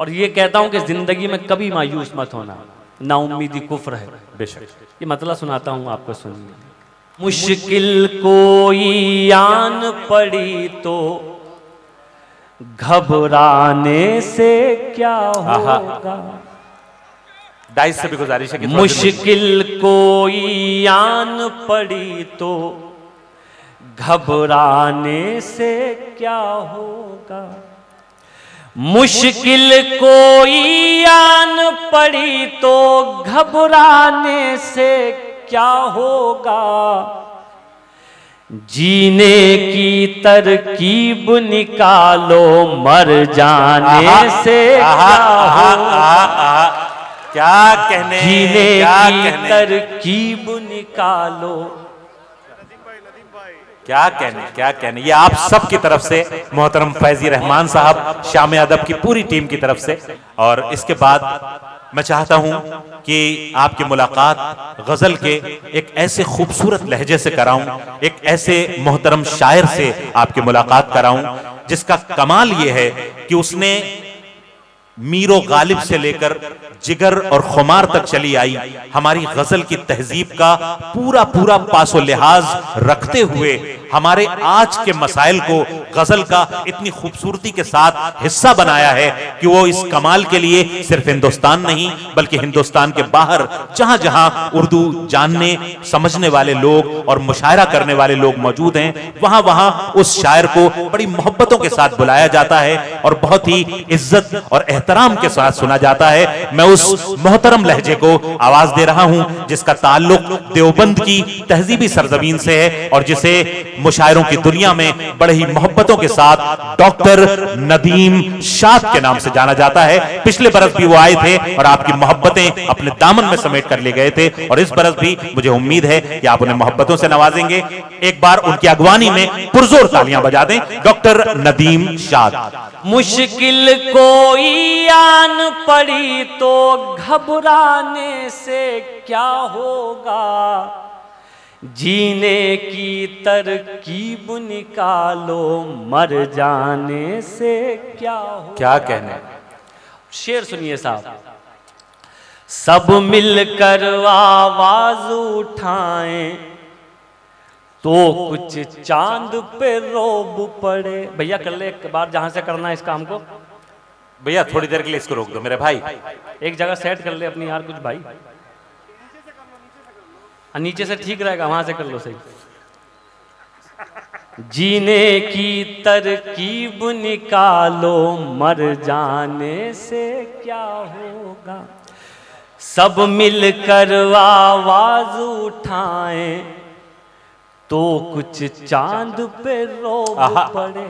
और ये कहता हूं कि जिंदगी में कभी मायूस मत होना, ना उम्मीदी कुफ्र है। बेशक। ये मतलब सुनाता हूं आपको, सुनिए। मुश्किल कोई आन पड़ी तो घबराने से क्या होगा। डाइस से भी गुजारिश है कि मुश्किल कोई आन पड़ी तो घबराने से क्या होगा। मुश्किल कोई आन पड़ी तो घबराने से क्या होगा। जीने की तरकीब निकालो, मर जाने से क्या होगा। क्या कहने, जीने की तरकीब निकालो। क्या कहने, क्या कहने। ये आप सब की तरफ से मोहतरम फैजी रहमान साहब, शाम अदब की पूरी टीम की तरफ से। और इसके बाद मैं चाहता हूं कि आपकी मुलाकात गजल के एक ऐसे खूबसूरत लहजे से कराऊं, एक ऐसे मोहतरम शायर से आपकी मुलाकात कराऊं जिसका कमाल ये है कि उसने मीरो गालिब से लेकर जिगर और खुमार तक चली आई हमारी गजल की तहजीब का पूरा पूरा पासो लिहाज रखते हुए हमारे आज के मसाइल को गजल का इतनी खूबसूरती के साथ हिस्सा बनाया है कि वो इस कमाल के लिए सिर्फ हिंदुस्तान नहीं बल्कि हिंदुस्तान के बाहर जहां जहां उर्दू जानने समझने वाले लोग और मुशायरा करने वाले लोग मौजूद हैं, वहां वहां उस शायर को बड़ी मोहब्बतों के साथ बुलाया जाता है और बहुत ही इज्जत और एहतराम के साथ सुना जाता है। मैं उस मोहतरम लहजे को आवाज दे रहा हूं जिसका ताल्लुक देवबंद की तहजीबी सरजमीन से है और जिसे मुशायरों की दुनिया में बड़े ही मोहब्बतों के साथ डॉक्टर नदीम शाद के नाम से जाना जाता है। पिछले बरस भी वो आए थे और आपकी मोहब्बतें अपने दामन में समेट कर ले गए थे और इस बरस भी मुझे उम्मीद है कि आप उन्हें मोहब्बतों से नवाजेंगे। एक बार उनकी अगवानी में पुरजोर तालियां बजा दें डॉक्टर नदीम शाद। मुश्किल कोई आन पड़ी तो घबराने से क्या होगा। जीने की तरकीब निकालो, मर जाने से क्या होगा। क्या कहने। शेर सुनिए साहब। सब मिलकर आवाज उठाएं तो कुछ चांद पे रोब पड़े। भैया कर ले एक बार जहां से करना है इस काम को। भैया थोड़ी देर के लिए इसको रोक दो मेरे भाई। एक जगह सेट कर ले अपनी यार कुछ भाई। नीचे से ठीक रहेगा, वहां से कर लो सही। जीने की तरकीब निकालो, मर जाने से क्या होगा। सब मिलकर आवाज उठाएं तो कुछ चांद पे रोब पड़े।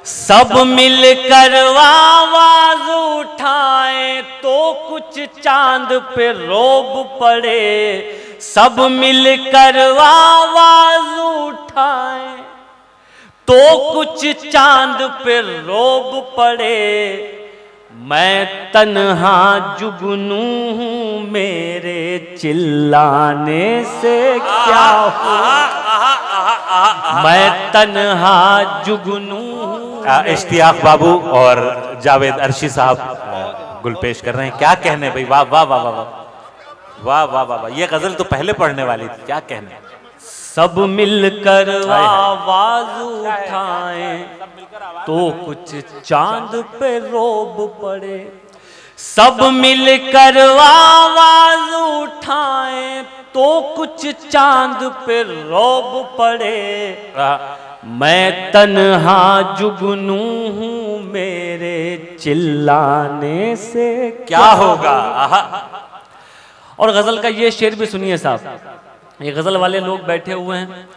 सब मिलकर आवाज उठाएं तो कुछ चांद पे रोब पड़े। सब मिलकर आवाज उठाएं तो कुछ चांद पे रोब पड़े। मैं तन्हा जुगनू हूं, मेरे चिल्लाने से क्या हो। मैं तन्हा जुगनू हूं। इश्तियाक बाबू और जावेद अर्शी साहब गुल पेश कर रहे हैं। क्या कहने भाई, वाह वाह वाह वाह वाह वाह वाह वाह। ये गजल तो पहले पढ़ने वाली थी, क्या कहने। सब मिलकर आवाज उठाएं तो कुछ चांद पे रोब पड़े। सब मिलकर आवाज उठाएं तो कुछ चांद पे रोब पड़े। मैं तन्हा जुगनू हूं, मेरे चिल्लाने से क्या होगा। और गजल का ये शेर भी सुनिए साहब। ये गजल वाले लोग बैठे हुए हैं,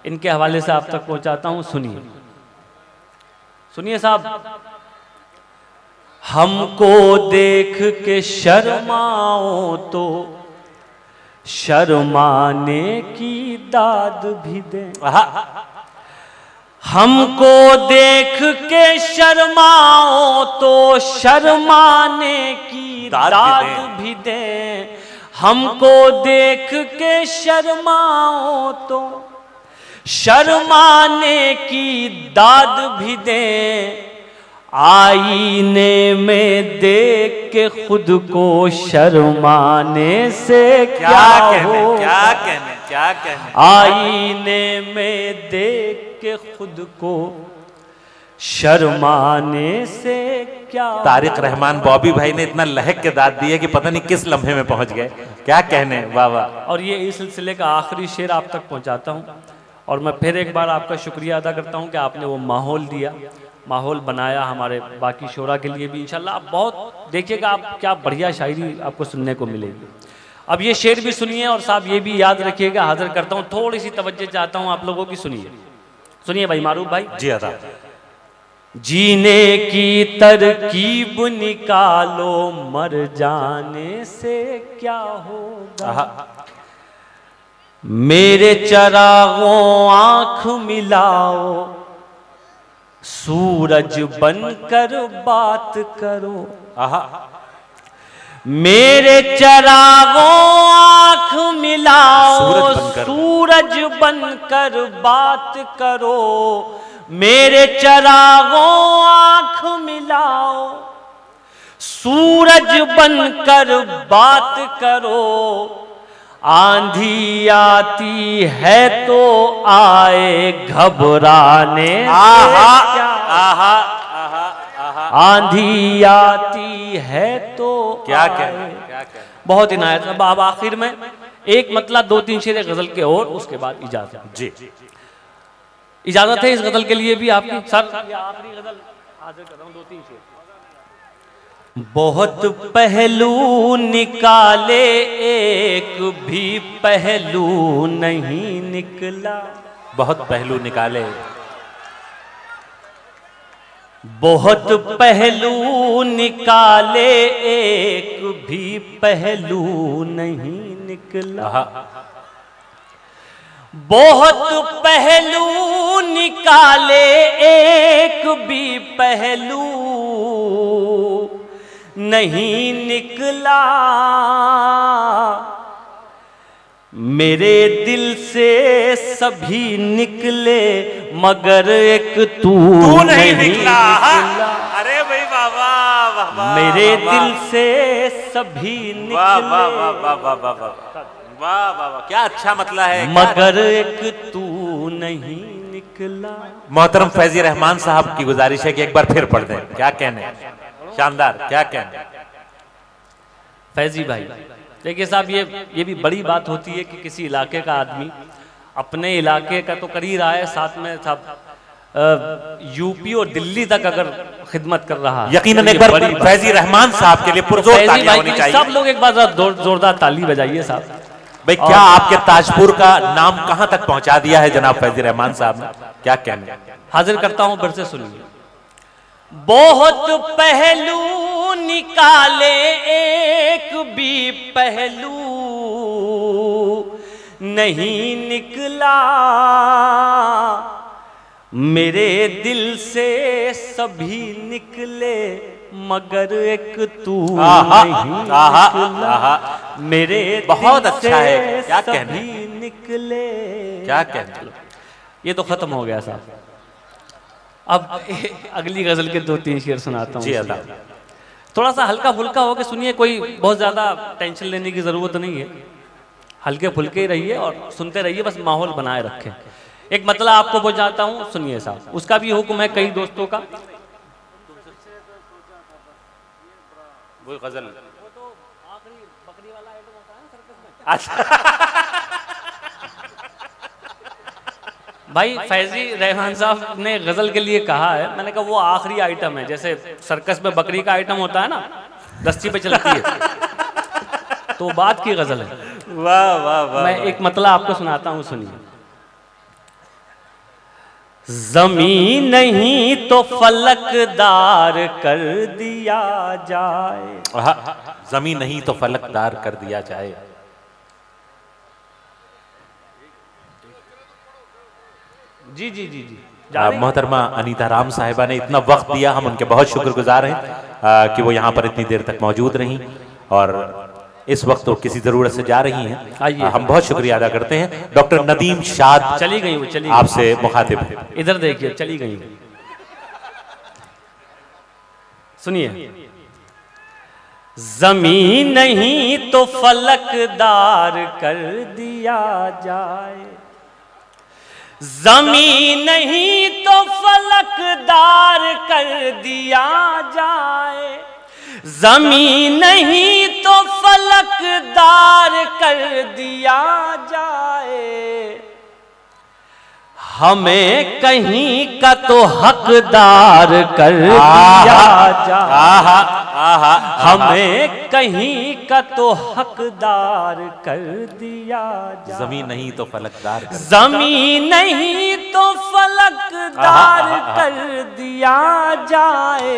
इनके हवाले से आप तक पहुंचाता हूं, सुनिए। सुनिए साहब। हमको देख के शर्माओ तो शर्माने की दाद भी दे। हमको देख के शर्माओ तो शर्माने की दाद भी दे। हमको देख के शर्माओ तो शर्माने की दाद भी दे। आईने में देख के खुद को शर्माने से क्या होगा, क्या कहने आईने में देख के खुद को शर्माने से क्या। तारिक रहमान बॉबी भाई ने इतना लहक के दाद दिए कि पता नहीं किस लम्हे में पहुंच गए, क्या कहने। वाह वाह। और ये इस सिलसिले का आखिरी शेर आप तक पहुंचाता हूं, और मैं फिर एक बार आपका शुक्रिया अदा करता हूं कि आपने वो माहौल दिया, माहौल बनाया हमारे बाकी शोरा के लिए भी। इंशाल्लाह आप बहुत देखिएगा, आप क्या बढ़िया शायरी आपको सुनने को मिलेगी। अब ये शेर भी सुनिए, और साहब ये भी याद रखिएगा, हाजिर करता हूँ, थोड़ी सी तवज्जो चाहता हूँ आप लोगों की। सुनिए सुनिए भाई मारूफ भाई जी अदा। जीने की तरकीब निकालो, मर जाने से क्या होगा। मेरे चरागों आंख मिलाओ, सूरज बनकर बात करो। मेरे चरागों आंख मिलाओ, सूरज बनकर बात करो। मेरे चरागों आंख मिलाओ, सूरज बनकर बात करो। आंधी आती है तो आए घबराने से क्या। आंधी आती है तो क्या कहें। बहुत इनायत। अब आखिर में एक मतलब 2-3 शेर गजल के, और उसके बाद इजाजत। जी इजाजत है इस गजल के लिए भी आपकी। सर आखिरी गजल हाजिर कर रहा हूं, 2-3 शेर। बहुत पहलू निकाले, एक भी पहलू नहीं निकला। बहुत पहलू निकाले, बहुत पहलू निकाले, एक भी पहलू नहीं निकला। बहुत पहलू निकाले, एक भी पहलू नहीं निकला। मेरे दिल से सभी निकले, मगर एक तू नहीं निकला। अरे भाई बाबा, मेरे दिल से सभी निकले, वाह वाह वाह वाह वाह वाह वाह वाह, क्या अच्छा मतलब है, मगर एक तू नहीं निकला। मोहतरम फैजी रहमान साहब की गुजारिश है कि एक बार फिर पढ़ दें। क्या कहने, शानदार, क्या कहने। फैजी भाई देखिए साहब, ये भी बड़ी बात होती है कि किसी इलाके का आदमी अपने इलाके का तो कर ही रहा है, साथ में साहब यूपी और दिल्ली तक अगर खिदमत कर रहा है। यकीनन एक बार फैजी रहमान साहब के लिए पुरजोर तालियां होनी चाहिए। सब लोग एक बार जोरदार ताली बजाइए साहब। भाई क्या आपके ताजपुर का नाम कहां तक पहुंचा दिया है जनाब फैजी रहमान साहब ने, क्या कहने। हाजिर करता हूं, फिर से सुनिए। बहुत पहलू निकाले, एक भी पहलू नहीं निकला। मेरे दिल से सभी निकले, मगर एक तू नहीं निकला। मेरे बहुत अच्छा है, क्या कहने, निकले, क्या कहने। ये तो खत्म हो गया साहब। अब अगली गजल के 2-3 शेर सुनाता हूँ। थोड़ा सा हल्का फुल्का होके सुनिए, कोई बहुत ज्यादा टेंशन लेने की जरूरत नहीं है। हल्के फुल्के ही रहिए और सुनते रहिए, बस माहौल बनाए रखें। एक मतलब आपको पहुंचाता हूँ, सुनिए साहब। उसका भी हुक्म है कई दोस्तों का। वो गजल वो तो आखिरी बकरी वाला आइटम होता है ना सर्कस में। भाई फैजी रहमान साहब ने गजल के लिए कहा है, मैंने कहा वो आखिरी आइटम है। जैसे सर्कस में bकरी का आइटम होता है ना, रस्सी पे चलती है, तो बात की गजल है। वाह वाह वाह। मैं एक मतलब आपको सुनाता हूँ, सुनिए। जमीन नहीं तो फलकदार कर दिया जाए। जमीन नहीं तो फलकदार कर दिया जाए। जी जी जी जी। मोहतरमा अनीता राम साहिबा ने इतना वक्त दिया, हम उनके बहुत शुक्रगुजार हैं कि वो यहाँ पर इतनी देर तक मौजूद रहीं, और इस वक्त तो किसी जरूरत से जा रही हैं। हम बहुत शुक्रिया अदा करते हैं। डॉक्टर नदीम शाद चली गई, वो चली गई, आपसे मुखातिब है। इधर देखिए, चली गई। सुनिए, जमीन नहीं तो फलकदार कर दिया जाए, जमीन नहीं तो फलकदार कर दिया जाए, जमीन नहीं तो फलकदार कर दिया जाए, हमें कहीं का तो हकदार कर दिया जाए, हमें कहीं का तो हकदार कर दिया जाए, जमीन नहीं तो फलकदार, जमीन नहीं तो फलकदार कर दिया जाए,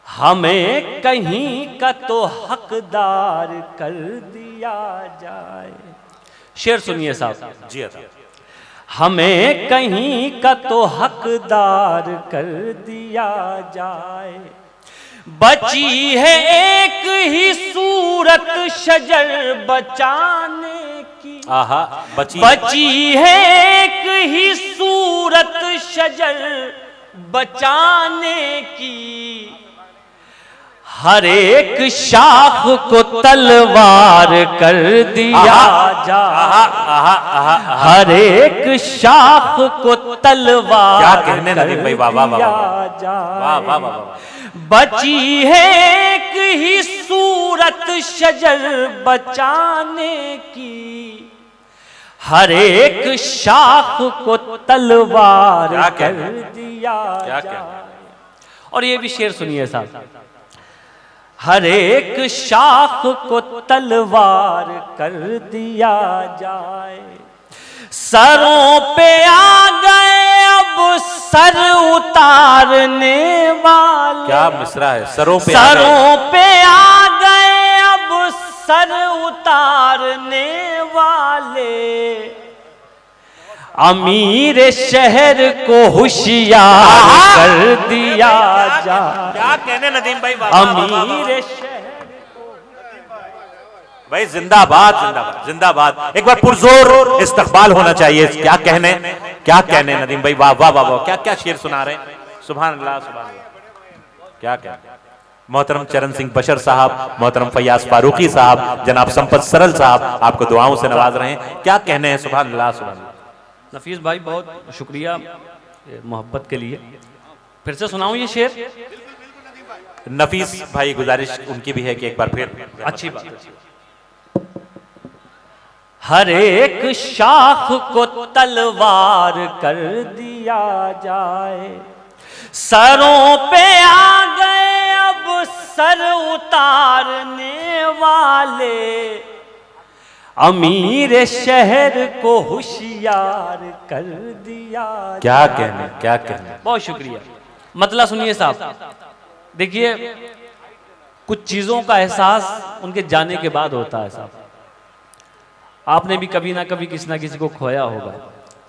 हमें कहीं का तो हकदार कर दिया जाए। शेर सुनिए साहब जी। हमें कहीं का तो हकदार कर दिया जाए, बची है एक ही सूरत शजर बचाने की, बची है एक ही सूरत शजर बचाने की, हर एक शाख को तलवार कर दिया जाए, हर एक शाख को तलवार क्या कहने कर नदीम भाई, वाह वाह दिया जाए, बची है एक ही सूरत शजर बचाने की, हर एक शाख को तलवार कर दिया जाए। और ये भी शेर सुनिए साहब, हर एक शाख को तलवार कर दिया जाए, सरों पे आ गए अब सर उतारने वाले, क्या मिसरा है, सरों पे आ गए अब सर उतारने वाले, अमीर शहर को होशियार कर दिया जाए। क्या कहने नदीम भाई, अमीर शहर भाई जिंदाबाद जिंदाबाद जिंदाबाद। एक बार पुरजोर इस्तकबाल होना चाहिए। क्या कहने नदीम भाई, वाह वाह वाह वाह, क्या क्या शेर सुना रहे हैं, सुभान अल्लाह सुभान अल्लाह। क्या क्या मोहतरम चरण सिंह बशर साहब, मोहतरम फैयाज फारूकी साहब, जनाब संपत सरल साहब आपको दुआओं से नवाज रहे हैं। क्या कहने हैं, सुभान अल्लाह सुभान अल्लाह। नफीस भाई बहुत शुक्रिया मोहब्बत के लिए। फिर से सुनाऊं ये शेर? नफीस भाई गुजारिश उनकी भी है कि एक बार फिर। अच्छी बात। हर एक शाख को तलवार कर दिया जाए, सरों पे आ गए अब सर उतारने वाले, अमीर शहर को होशियार कर दिया। क्या कहने। बहुत शुक्रिया। मतलब सुनिए साहब, देखिए कुछ चीजों का एहसास उनके जाने के बाद होता है साहब। आपने भी कभी ना कभी किसी ना किसी को खोया होगा,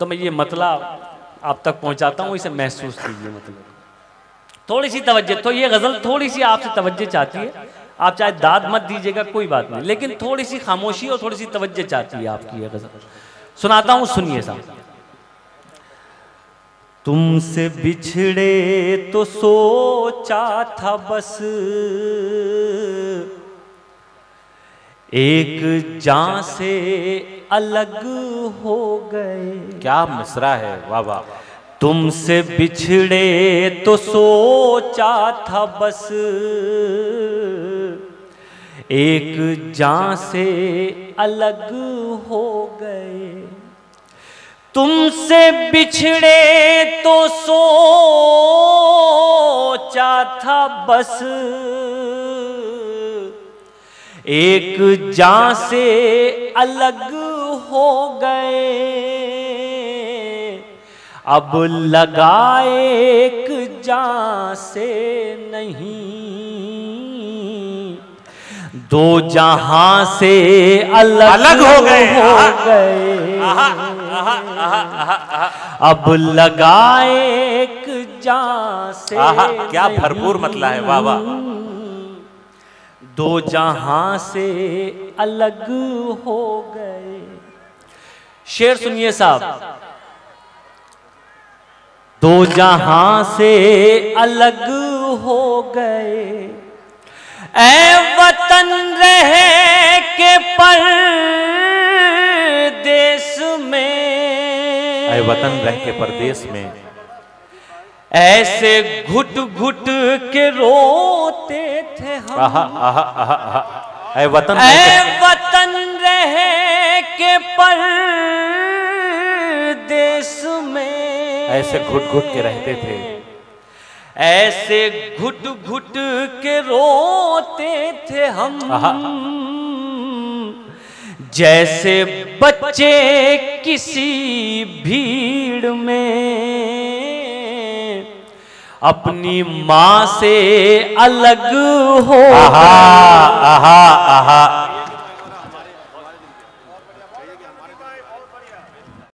तो मैं ये मतलब आप तक पहुंचाता हूं, इसे महसूस कीजिए। मतलब थोड़ी सी तवज्जो, तो ये गजल थोड़ी सी आपसे तवज्जो चाहती है। आप चाहे दाद मत दीजिएगा, कोई बात नहीं, लेकिन थोड़ी सी खामोशी और थोड़ी सी तवज्जो चाहती है आपकी ये गजल। सुनाता हूं, सुनिए साहब। तुमसे बिछड़े तो सोचा था बस, एक जान से अलग हो गए। क्या मिसरा है, वाह वाह। तुमसे बिछड़े तो सोचा था बस, एक जान से अलग हो गए। तुमसे बिछड़े तो सोचा था बस, एक जान से अलग हो गए। अब लगाए एक जान से नहीं, दो जहां से अलग हो गए। अब लगाए एक जान से, क्या भरपूर मतला है, वाह वाह। दो जहां से अलग हो गए। शेर सुनिए साहब। दो जहां से अलग हो गए। ऐ वतन रहे के परदेश में, ऐ वतन रह के परदेश में, ऐसे घुट घुट के रोते थे हम। आहा आहा आहा आहा। ऐ वतन रहे के परदेश में, ऐसे घुट घुट के रहते थे, ऐसे घुट घुट के रोते थे हम। जैसे बच्चे किसी भीड़ में अपनी माँ से अलग हो। आहा आहा आहा